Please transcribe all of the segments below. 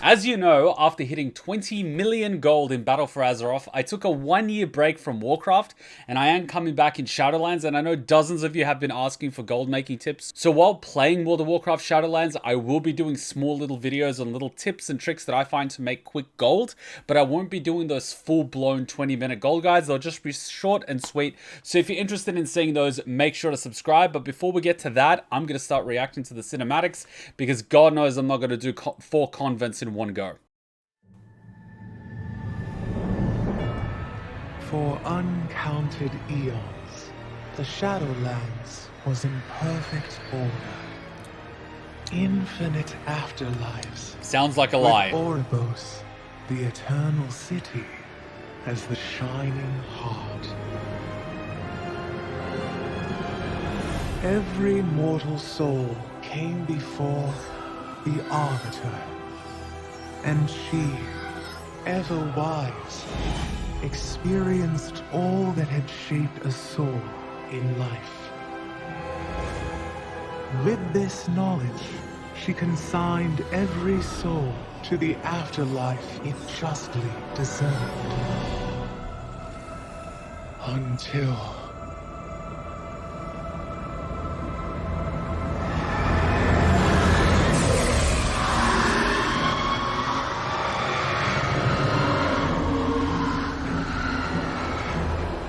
As you know, after hitting 20 million gold in Battle for Azeroth, I took a 1-year break from Warcraft, and I am coming back in Shadowlands, and I know dozens of you have been asking for gold making tips. So while playing World of Warcraft Shadowlands, I will be doing small little videos on little tips and tricks that I find to make quick gold, but I won't be doing those full-blown 20-minute gold guides. They'll just be short and sweet. So if you're interested in seeing those, make sure to subscribe. But before we get to that, I'm going to start reacting to the cinematics, because God knows I'm not going to do 4 convents in one go. For uncounted eons, the Shadowlands was in perfect order. Infinite afterlives. Sounds like a lie. With Oribos, the eternal city, as the shining heart. Every mortal soul came before the Arbiter, and she, ever wise, experienced all that had shaped a soul in life. With this knowledge, she consigned every soul to the afterlife it justly deserved. Until...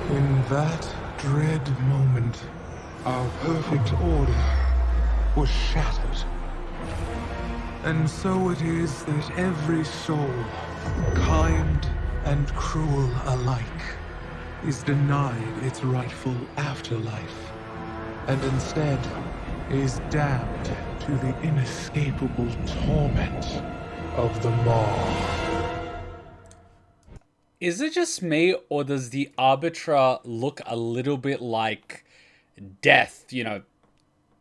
in that dread moment, our perfect order was shattered. And so it is that every soul, kind and cruel alike, is denied its rightful afterlife, and instead is damned to the inescapable torment of the Maw. Is it just me, or does the Arbiter look a little bit like Death, you know,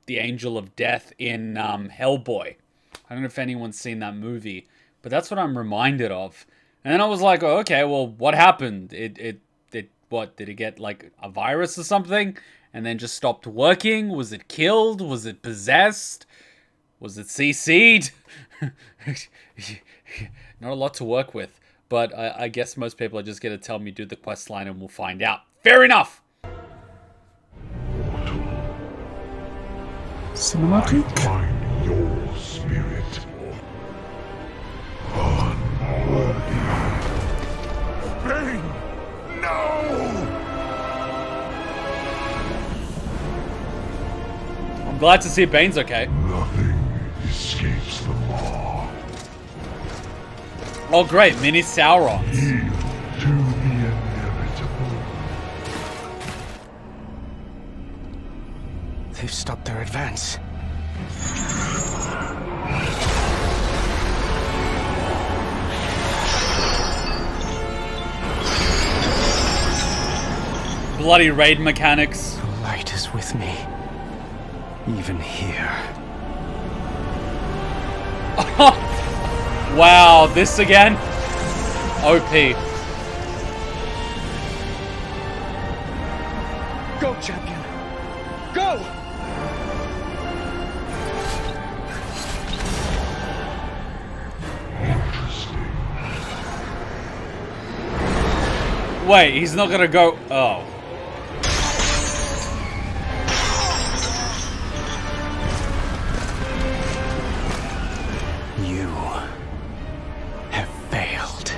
the Angel of Death in Hellboy? I don't know if anyone's seen that movie, but that's what I'm reminded of. And then I was like, oh, okay, well, what happened? What, did it get like a virus or something? And then just stopped working? Was it killed? Was it possessed? Was it CC'd? Not a lot to work with. But I guess most people are just going to tell me do the quest line and we'll find out. Fair enough! Cinematic? I find your spirit unworthy. Bane! No! I'm glad to see Bane's okay. Nothing escapes the Maw. Oh great, mini Saurons. Yield to the inevitable. They've stopped their advance. Bloody raid mechanics. The light is with me. Even here. Wow, this again? OP. Go, champion! Go! Interesting. Wait, he's not gonna go... Oh. You have failed.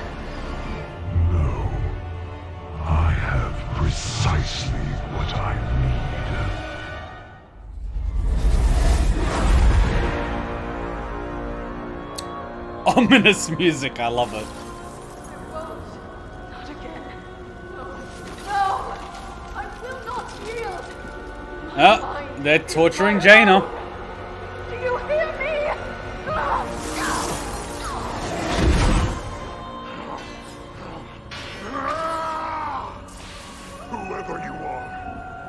No. I have precisely what I need. Ominous music, I love it. Not again. No, I will not yield. Oh, they're torturing Jaina. Do you hear me? Whoever you are,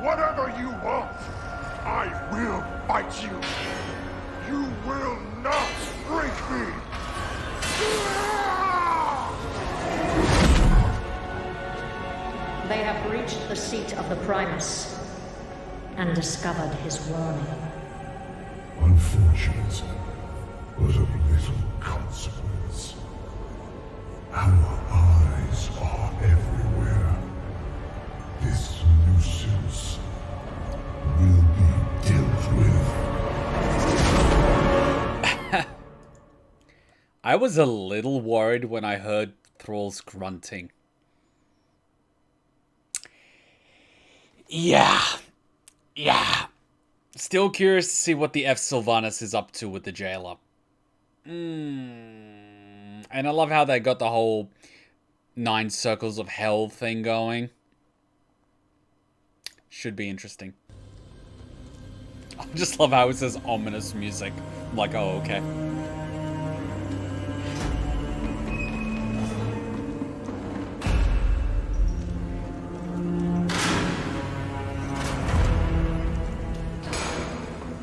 whatever you want, I will fight you. You will not break me. They have reached the seat of the Primus and discovered his warning. Unfortunate, but of little consequence. Our eyes are everywhere. This nuisance will be dealt with. I was a little worried when I heard Thrall's grunting. Yeah. Still curious to see what the F. Sylvanas is up to with the jailer. And I love how they got the whole 9 circles of hell thing going. Should be interesting. I just love how it says ominous music. I'm like, oh, okay.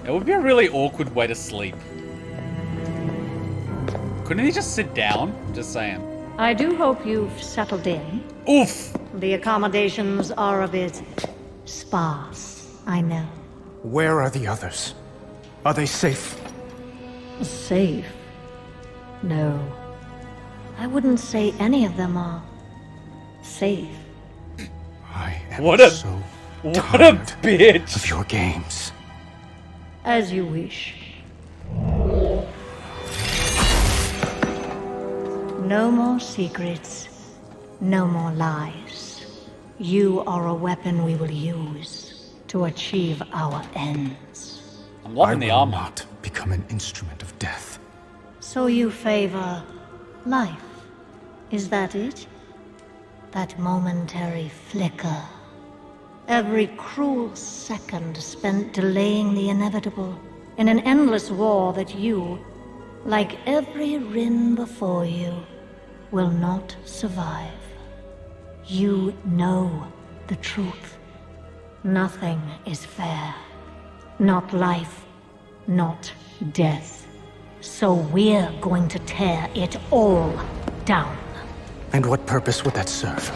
It would be a really awkward way to sleep. Couldn't he just sit down? Just saying. I do hope you've settled in. Oof! The accommodations are a bit sparse, I know. Where are the others? Are they safe? Safe? No. I wouldn't say any of them are safe. I am What a tired bitch! of your games. As you wish. No more secrets. No more lies. You are a weapon we will use to achieve our ends. I'm I loving the will armor. not become an instrument of death. So you favor life? Is that it? That momentary flicker. Every cruel second spent delaying the inevitable in an endless war that you, like every Rin before you, will not survive. You know the truth. Nothing is fair. Not life, not death. So we're going to tear it all down. And what purpose would that serve?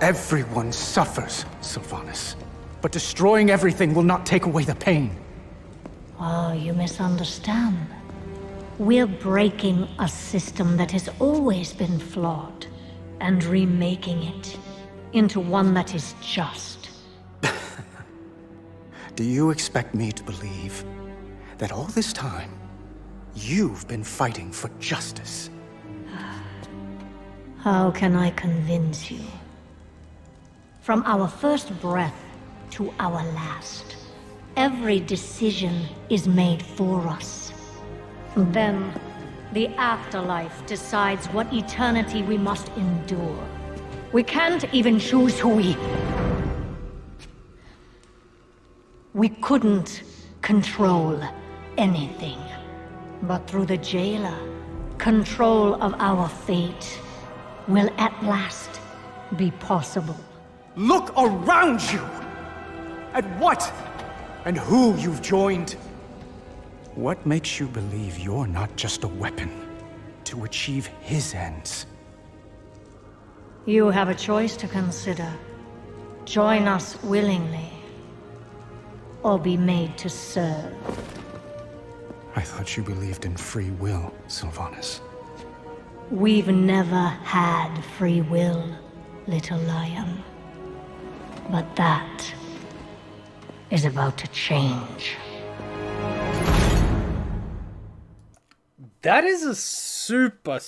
Everyone suffers, Sylvanas. But destroying everything will not take away the pain. Oh, you misunderstand. We're breaking a system that has always been flawed and remaking it into one that is just. Do you expect me to believe that all this time, you've been fighting for justice? How can I convince you? From our first breath to our last, every decision is made for us. Then, the afterlife decides what eternity we must endure. We can't even choose who we couldn't control anything. But through the jailer, control of our fate will at last be possible. Look around you! At what and who you've joined. What makes you believe you're not just a weapon to achieve his ends? You have a choice to consider. Join us willingly, or be made to serve. I thought you believed in free will, Sylvanas. We've never had free will, little lion. But that is about to change. That is a super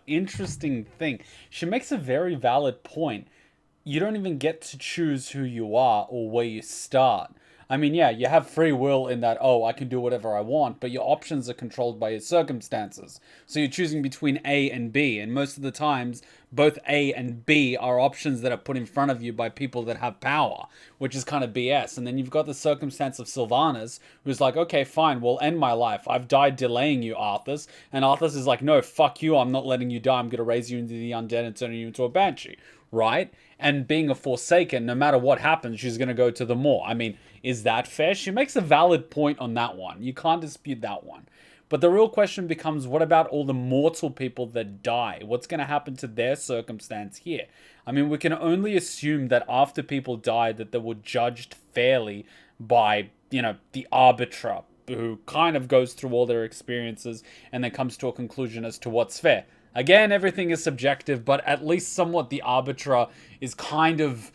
interesting thing. She makes a very valid point. You don't even get to choose who you are or where you start. I mean, yeah, you have free will in that, oh, I can do whatever I want, but your options are controlled by your circumstances. So you're choosing between A and B, and most of the times, both A and B are options that are put in front of you by people that have power, which is kind of BS. And then you've got the circumstance of Sylvanas, who's like, okay, fine, we'll end my life. I've died delaying you, Arthas. And Arthas is like, no, fuck you, I'm not letting you die. I'm going to raise you into the undead and turn you into a banshee, right? And being a Forsaken, no matter what happens, she's going to go to the Maw. I mean, is that fair? She makes a valid point on that one. You can't dispute that one. But the real question becomes, what about all the mortal people that die? What's going to happen to their circumstance here? I mean, we can only assume that after people died, that they were judged fairly by, you know, the arbiter, who kind of goes through all their experiences and then comes to a conclusion as to what's fair. Again, everything is subjective, but at least somewhat the Arbiter is kind of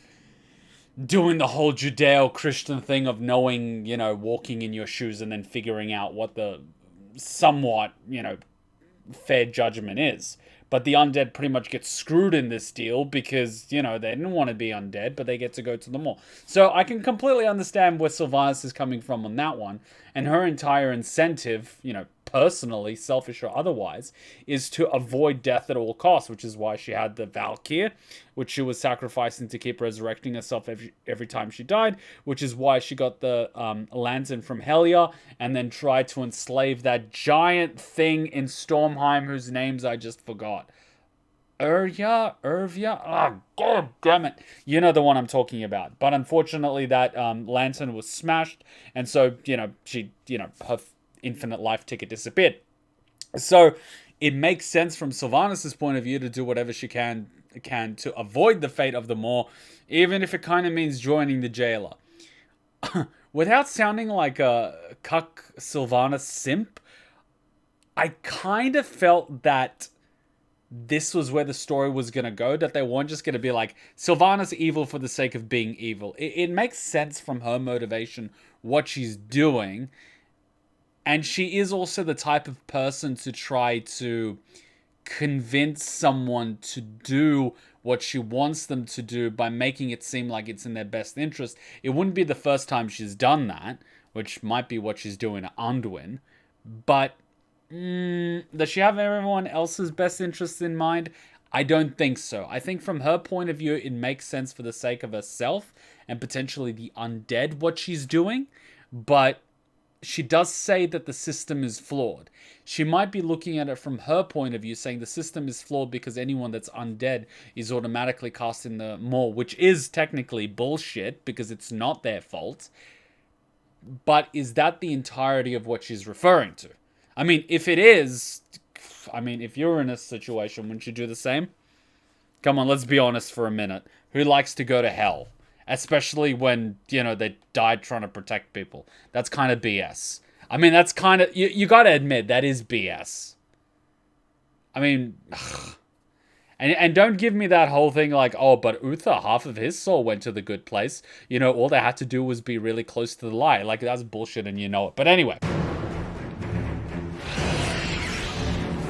doing the whole Judeo-Christian thing of knowing, you know, walking in your shoes and then figuring out what the somewhat, you know, fair judgment is. But the undead pretty much get screwed in this deal because, you know, they didn't want to be undead, but they get to go to the mall. So I can completely understand where Sylvanas is coming from on that one. And her entire incentive, you know, personally, selfish or otherwise, is to avoid death at all costs, which is why she had the Valkyr, which she was sacrificing to keep resurrecting herself every time she died, which is why she got the lantern from Helia, and then tried to enslave that giant thing in Stormheim, whose names I just forgot. Irvia? Oh, god damn it. You know the one I'm talking about. But unfortunately, that lantern was smashed, and so, you know, her infinite life ticket disappeared. So it makes sense from Sylvanas' point of view to do whatever she can to avoid the fate of the Maw, even if it kind of means joining the jailer. Without sounding like a cuck Sylvanas simp, I kind of felt that this was where the story was going to go, that they weren't just going to be like, Sylvanas evil for the sake of being evil. It makes sense from her motivation, what she's doing. And she is also the type of person to try to convince someone to do what she wants them to do by making it seem like it's in their best interest. It wouldn't be the first time she's done that, which might be what she's doing at Anduin. But does she have everyone else's best interests in mind? I don't think so. I think from her point of view, it makes sense for the sake of herself and potentially the undead what she's doing. But she does say that the system is flawed. She might be looking at it from her point of view, saying the system is flawed because anyone that's undead is automatically cast in the Maw, which is technically bullshit because it's not their fault. But is that the entirety of what she's referring to? I mean, if it is, if you're in a situation, wouldn't you do the same? Come on, let's be honest for a minute. Who likes to go to hell? Especially when, you know, they died trying to protect people. That's kind of BS. I mean, that's kind of... You got to admit, that is BS. I mean... And don't give me that whole thing like, oh, but Uther, half of his soul went to the good place. You know, all they had to do was be really close to the light. Like, that's bullshit and you know it. But anyway.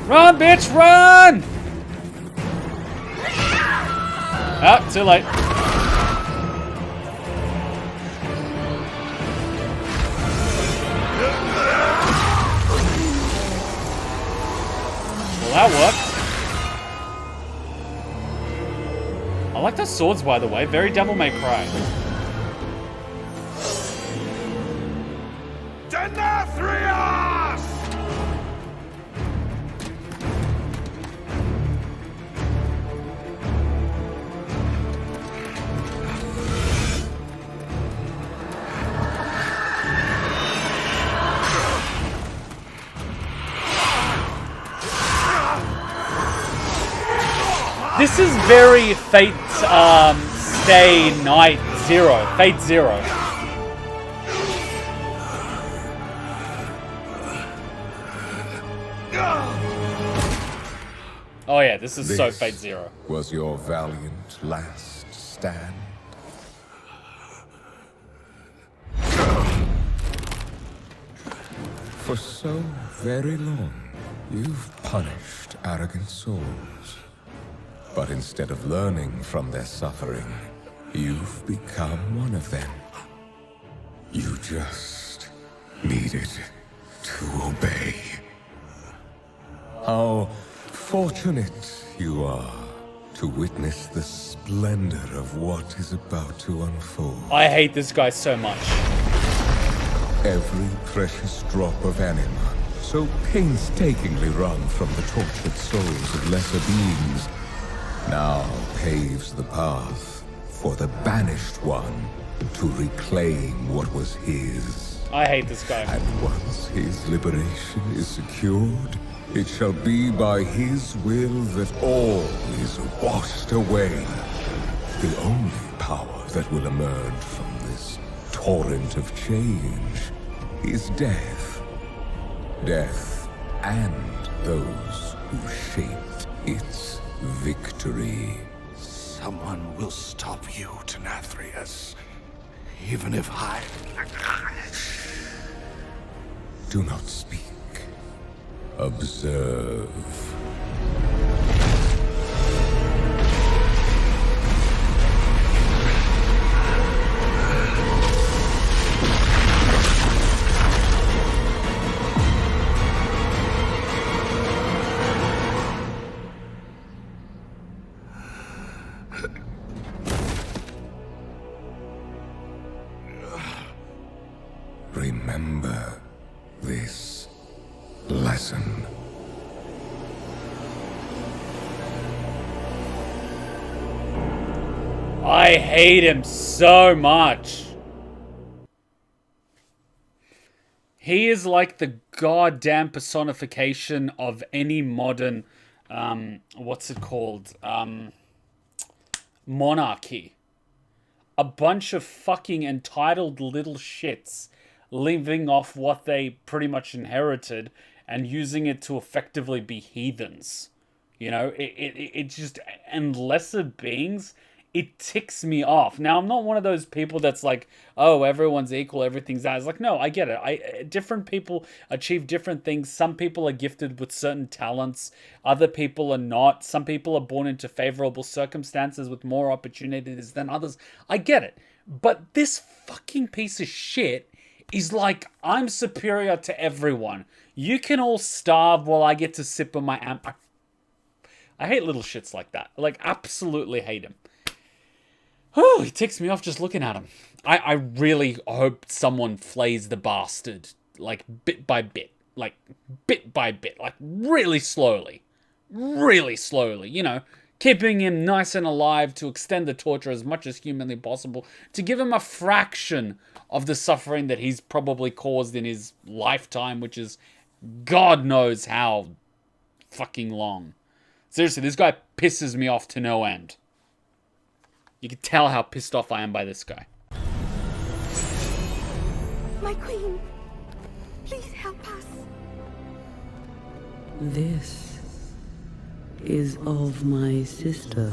Run, bitch, run! Oh, too late. Well, that worked. I like those swords, by the way. Very Devil May Cry. Denathrius! This is very Fate, Stay Night Zero. FateZero. Oh yeah, this is so FateZero. Was your valiant last stand? For so very long, you've punished arrogant souls. But instead of learning from their suffering, you've become one of them. You just needed to obey. How fortunate you are to witness the splendor of what is about to unfold. I hate this guy so much. Every precious drop of anima, so painstakingly wrung from the tortured souls of lesser beings, now paves the path for the banished one to reclaim what was his. I hate this guy. And once his liberation is secured, it shall be by his will that all is washed away. The only power that will emerge from this torrent of change is death. Death and those who shaped its victory. Someone will stop you, Denathrius. Even if I... Do not speak. Observe. Remember this lesson. I hate him so much. He is like the goddamn personification of any modern, what's it called? Monarchy. A bunch of fucking entitled little shits living off what they pretty much inherited and using it to effectively be heathens. You know, it just, and lesser beings, it ticks me off. Now, I'm not one of those people that's like, oh, everyone's equal, everything's that. It's like, no, I get it. Different people achieve different things. Some people are gifted with certain talents. Other people are not. Some people are born into favorable circumstances with more opportunities than others. I get it. But this fucking piece of shit is like, I'm superior to everyone. You can all starve while I get to sip on my amp. I hate little shits like that. Like, absolutely hate him. Oh, he ticks me off just looking at him. I really hope someone flays the bastard, like, bit by bit. Like, bit by bit. Like, really slowly. Really slowly, you know. Keeping him nice and alive to extend the torture as much as humanly possible. To give him a fraction of the suffering that he's probably caused in his lifetime, which is God knows how fucking long. Seriously, this guy pisses me off to no end. You can tell how pissed off I am by this guy. My queen, please help us. This is of my sister.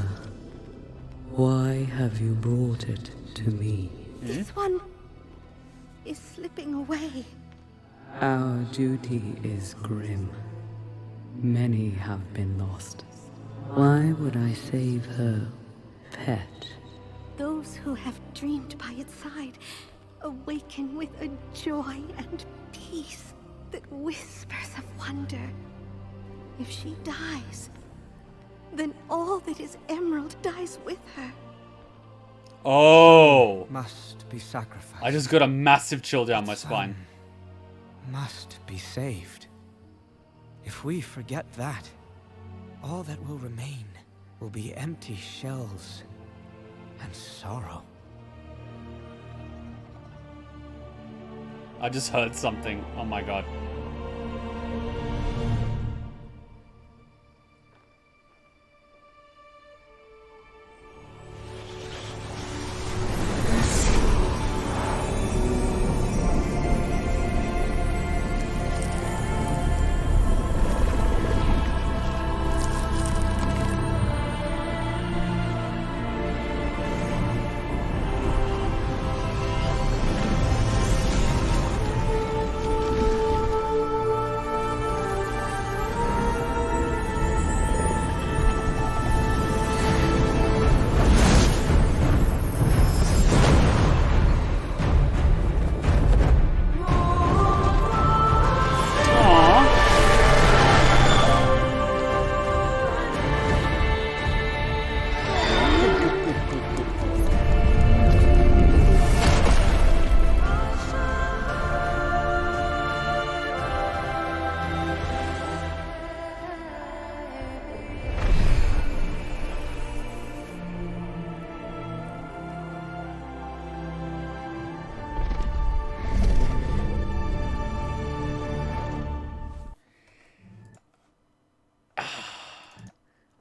Why have you brought it to me? This one is slipping away. Our duty is grim. Many have been lost. Why would I save her pet? Those who have dreamed by its side awaken with a joy and peace that whispers of wonder. If she dies, then all that is Emerald dies with her. Oh! Must be sacrificed. I just got a massive chill down my Its spine. son must be saved. If we forget that, all that will remain will be empty shells and sorrow. I just heard something. Oh my god.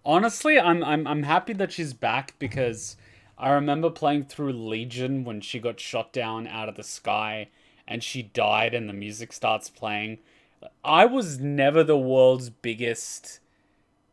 Honestly, I'm happy that she's back because I remember playing through Legion when she got shot down out of the sky and she died and the music starts playing. I was never the world's biggest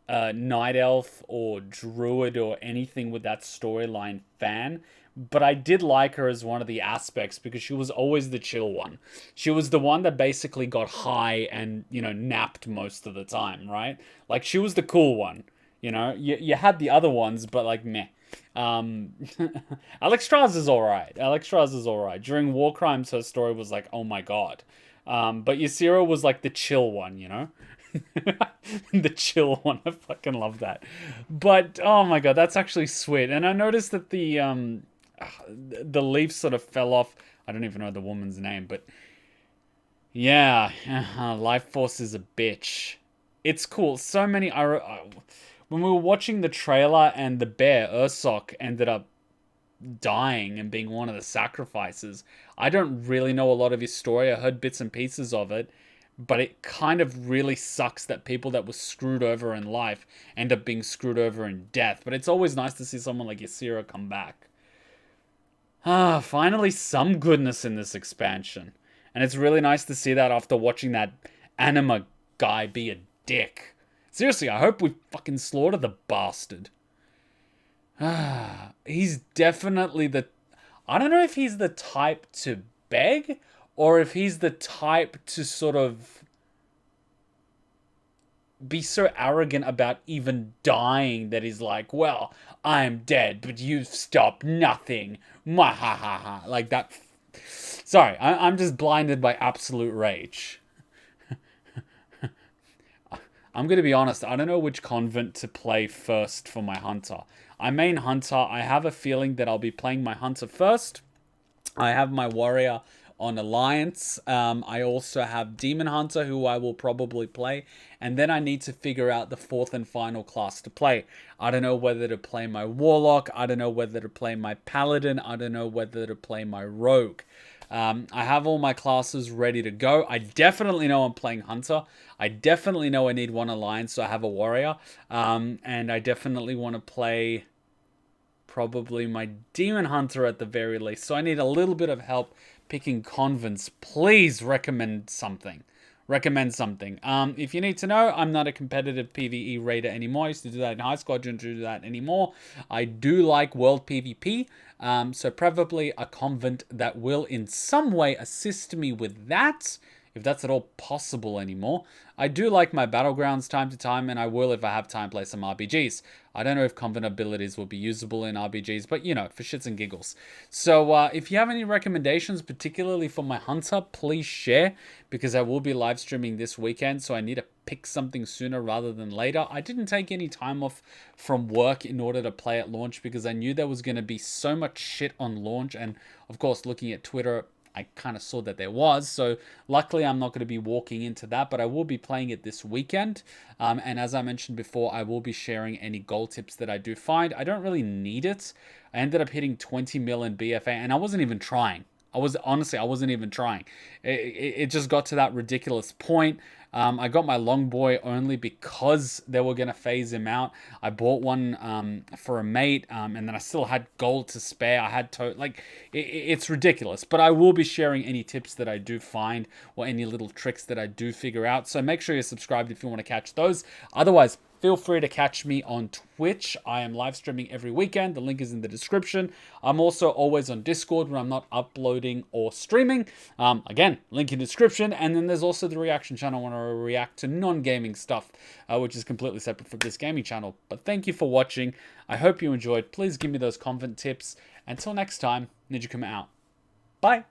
night elf or druid or anything with that storyline fan, but I did like her as one of the aspects because she was always the chill one. She was the one that basically got high and, you know, napped most of the time, right? Like, she was the cool one, you know? You had the other ones, but like, meh. Alexstrasza is alright. Alexstrasza is alright. During War Crimes, her story was like, oh my god. But Ysira was like the chill one, you know? The chill one. I fucking love that. But oh my god, that's actually sweet. And I noticed that the leaf sort of fell off. I don't even know the woman's name, but yeah, Life Force is a bitch. It's cool. So many. When we were watching the trailer and the bear Ursok ended up dying and being one of the sacrifices, I don't really know a lot of his story. I heard bits and pieces of it. But it kind of really sucks that people that were screwed over in life end up being screwed over in death. But it's always nice to see someone like Ysira come back. Finally some goodness in this expansion. And it's really nice to see that after watching that anima guy be a dick. Seriously, I hope we fucking slaughter the bastard. He's definitely the... I don't know if he's the type to beg, or if he's the type to sort of be so arrogant about even dying that he's like, well, I'm dead, but you've stopped nothing. Mwahaha. Like that. Sorry, I'm just blinded by absolute rage. I'm going to be honest, I don't know which convent to play first for my hunter. I main hunter. I have a feeling that I'll be playing my hunter first. I have my warrior on Alliance. I also have Demon Hunter, who I will probably play. And then I need to figure out the fourth and final class to play. I don't know whether to play my Warlock. I don't know whether to play my Paladin. I don't know whether to play my Rogue. I have all my classes ready to go. I definitely know I'm playing Hunter. I definitely know I need one Alliance, so I have a Warrior. And I definitely want to play probably my Demon Hunter at the very least. So I need a little bit of help picking convents. Please recommend something. Recommend something. If you need to know, I'm not a competitive PvE raider anymore. I used to do that in high school. I don't do that anymore. I do like world PvP. So preferably a convent that will in some way assist me with that, if that's at all possible anymore. I do like my battlegrounds time to time, and I will, if I have time, play some RPGs. I don't know if convent abilities will be usable in RPGs, but you know, for shits and giggles. So if you have any recommendations, particularly for my hunter, please share, because I will be live streaming this weekend, so I need to pick something sooner rather than later. I didn't take any time off from work in order to play at launch, because I knew there was going to be so much shit on launch, and of course, looking at Twitter, I kind of saw that there was, so luckily I'm not going to be walking into that, but I will be playing it this weekend, and as I mentioned before, I will be sharing any gold tips that I do find. I don't really need it. I ended up hitting 20 mil in BFA, and I wasn't even trying. I wasn't even trying. It just got to that ridiculous point. I got my longboy only because they were going to phase him out. I bought one for a mate, and then I still had gold to spare. I had it's ridiculous. But I will be sharing any tips that I do find or any little tricks that I do figure out. So make sure you're subscribed if you want to catch those. Otherwise, feel free to catch me on Twitch. I am live streaming every weekend. The link is in the description. I'm also always on Discord when I'm not uploading or streaming. Again, link in the description. And then there's also the reaction channel when I react to non-gaming stuff, which is completely separate from this gaming channel. But thank you for watching. I hope you enjoyed. Please give me those convent tips. Until next time, Ninja Kuma out. Bye.